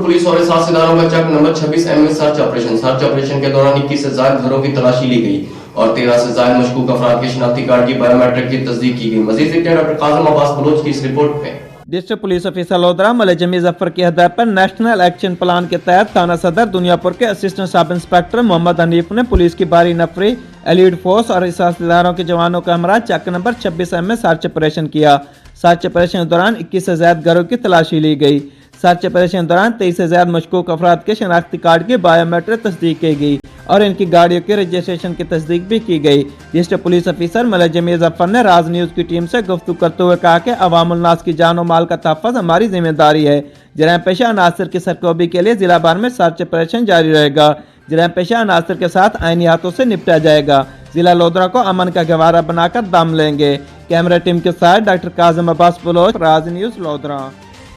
Police और साझेदारों का चक नंबर 26M में सर्च ऑपरेशन के दौरान 21 से ज्यादा घरों की तलाशी ली गई और 13 से ज्यादा मशकूक अफराद के शनाख्ती कार्ड की बायोमेट्रिक की तस्दीक की गई। मजीद देखते हैं डॉक्टर काज़िम अब्बास बलोच की इस रिपोर्ट में। डिस्ट्रिक्ट पुलिस ऑफिसर लोधरा मलिक जमी जफर की हदायत पर नेशनल एक्शन प्लान के तहत थाना सदर दुनियापुर के assistant sub inspector Mohammad Hanif ने पुलिस की बारी नफरी, एलीड फोर्स और साझेदारों के जवानों का हमरा चक नंबर 26M में सर्च ऑपरेशन किया। सर्च ऑपरेशन के दौरान 21 से ज्यादा घरों की तलाशी ली गई। सर्च ऑपरेशन के दौरान 23 से ज्यादा मशकूक अफराद के शनाख्ती कार्ड की बायोमेट्रिक तस्दीक की गई और इनकी गाड़ियों के रजिस्ट्रेशन की तस्दीक भी की गई। डिस्ट्रिक्ट पुलिस ऑफिसर मलिक जमी जफर ने राज न्यूज की टीम से गुफ्तगू करते हुए कहा कि अवामुल नास की जान और माल का तहफ़्फ़ुज़ हमारी जिम्मेदारी है। जराइम पेशा अनासर की सरकोबी के लिए जिला भर में सर्च ऑपरेशन जारी रहेगा। जराइम पेशा अनासर के साथ आईनी हाथों से निपटा जाएगा। जिला लोधरा को अमन का गवारा बनाकर दम लेंगे। कैमरा टीम के साथ डॉक्टर काज़िम अब्बास बलोच, राज न्यूज लोधरा।